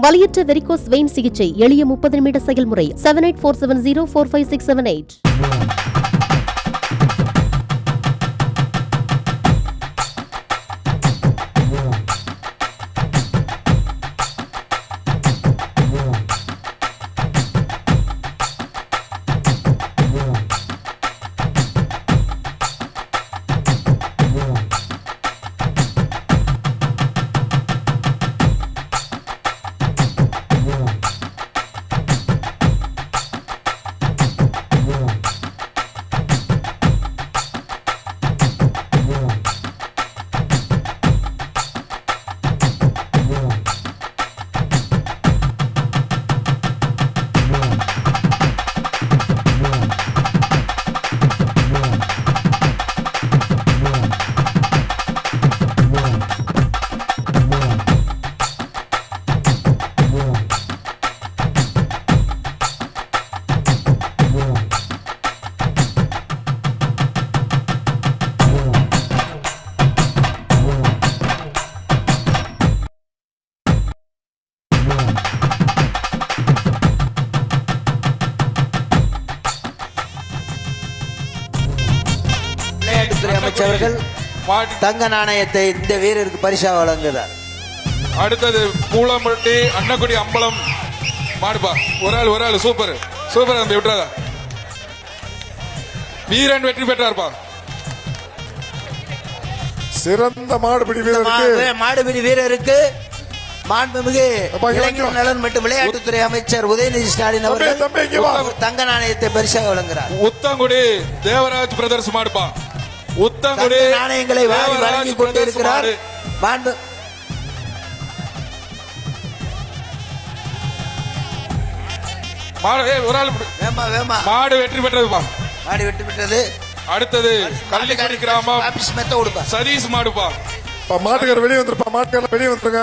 வலியற்ற varicose vein சிகிச்சை எளிய 30 நிமிட செயல்முறை 7847045678. அமைச்சர்கள் தங்க நாணயத்தை இந்த வீரருக்கு பரிசாக வழங்குகிறார். அடுத்தது பூளம்பட்டி அன்னக்குடி அம்பலம் மாடுப்பா. ஒரு ஆள் சூப்பர் தம்பி, விட்டுறாதா. வீரன் வெற்றி பெற்றார்ப்பா. சிறந்த மாடுபிடி வீரருக்கு மாண்புமிகு இளைஞர் நலன் மற்றும் விளையாட்டுத்துறை அமைச்சர் உதயநிதி ஸ்டாலின் அவர்கள் தங்க நாணயத்தை பரிசாக வழங்குகிறார். உத்தங்குடி தேவராஜ் பிரதர்ஸ் மாடுப்பா. உத்தங்குடி நாணயங்களை வாரி வழங்கி கொண்டிருக்கிறார். மாடு வெற்றி பெற்றதுப்பா. மாடு வெற்றி பெற்றது. அடுத்தது கள்ளிக்குடி கிராமம் சதீஷ் மாடுப்பா. மாட்டுக்கார வெளியே வந்துருப்பா. மாட்டுக்கார வெளியே வந்துருங்க.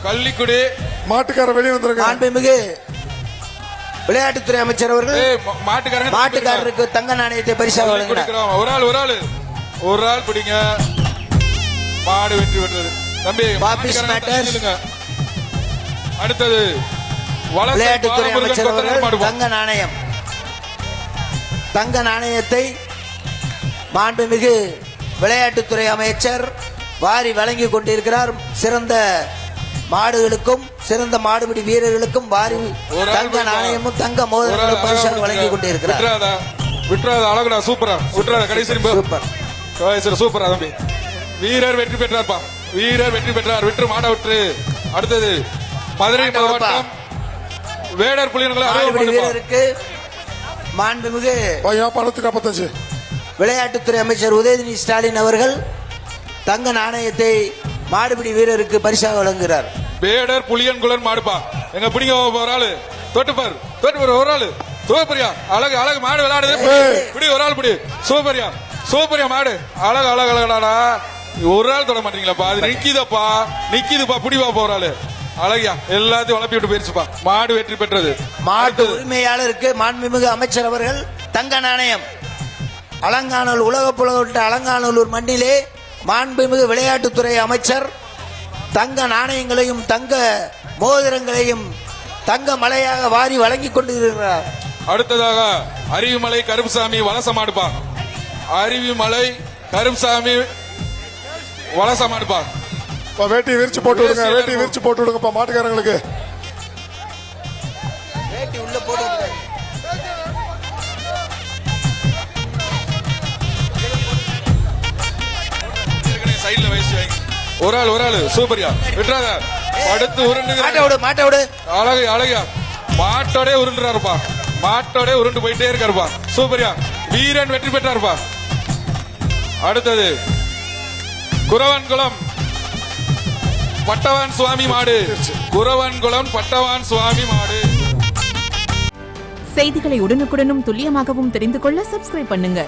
கள்ளிக்குடி மாட்டுக்கார வெளியே வந்துருங்க. மாண்புமிகு விளையாட்டுத்துறை அமைச்சர் அவர்கள் மாட்டுக்காரருக்கு தங்க நாணயத்தை பரிசாக வழங்குகிறார். ஒரு ஆள் பிடிங்க. மாடு வெற்றி பெற்றது தம்பி. அடுத்தது விளையாட்டுத்துறை அமைச்சர் அவர்கள் தங்க நாணயத்தை மாண்புமிகு விளையாட்டுத்துறை அமைச்சர் வாரி வழங்கி கொண்டிருக்கிறார். சிறந்த மாடுகளுக்கும் சிறந்த மாடுபிடி வீரர்களுக்கும் வாரி தங்க நாணயமும் தங்க மோதிரங்களும் பரிசாக வழங்கி கொண்டிருக்கிறார். அழகுடா, சூப்பரா விட்டுறாத. கடைசி சூப்பரா தம்பி. வீரர் வெற்றி பெற்றார்ப்பா. வீரர் வெற்றி பெற்றார். விட்டு மாட விட்டு. அடுத்தது மதுரை மாவட்டம் வேடர் புலியன்கள் வீரருக்கு மாண்புமிகு விளையாட்டுத்துறை அமைச்சர் உதயநிதி ஸ்டாலின் அவர்கள் தங்க நாணயத்தை மாடுபிடி வீரருக்கு பரிசாக வழங்குகிறார். வேடர் புலியன்குளன் மாடுப்பா. எங்க பிடிங்க ஒரு ஆளு தொட்டுப்பார் ஒரு ஆளு சூப்பரியா. அழகு மாடு விளையாடுது. பிடி ஒரு ஆள் பிடி. சூப்பரியா மாடு. அழகாடா. ஒரு ஆள் தொட மாட்டீங்களாப்பா. அது நிக்குதுப்பா. பிடிவா ஒரு ஆளு. அழகியா எல்லாத்தையும் வளர்ப்பி விட்டு போயிருச்சுப்பா. மாடு வெற்றி பெற்றது. மாட்டு உரிமையாளருக்கு மாண்புமிகு அமைச்சர் அவர்கள் தங்க நாணயம் அலங்காநல்லூர் உலக புலவிட்ட அலங்காநல்லூர் மண்ணிலே மாண்புமிகு விளையாட்டுத்துறை அமைச்சர் தங்க நாணயங்களையும் தங்க மோதிரங்களையும் தங்க மலையாக வாரி வழங்கி கொண்டிருக்கிறார். அடுத்ததாக அருவிமலை கருப்புசாமி வலச மாடுப்பா. அருவிமலை கருப்புசாமி வலச மாடுப்பா. வேட்டி விரிச்சு போட்டு விடுங்கப்பா மாட்டுக்காரங்களுக்கு. வேட்டி உள்ள போட்டு சைடுல வயசு ஒரு ஆள் சூப்பரியா. விட்டுறாத. அடுத்து மாட்ட விடு. அழகியா மாட்டோட உருண்டுறாருப்பா. மாட்டோட உருண்டு போயிட்டே இருக்காருப்பா. சூப்பரியா. வீரன் வெற்றி பெற்றாருப்பா. அடுத்தது குரவன்குளம் பட்டவான் சுவாமி மாடு. குரவன்குளம் பட்டவான் சுவாமி மாடு. செய்திகளை உடனுக்குடனும் துல்லியமாகவும் தெரிந்து கொள்ள சப்ஸ்கிரைப் பண்ணுங்க.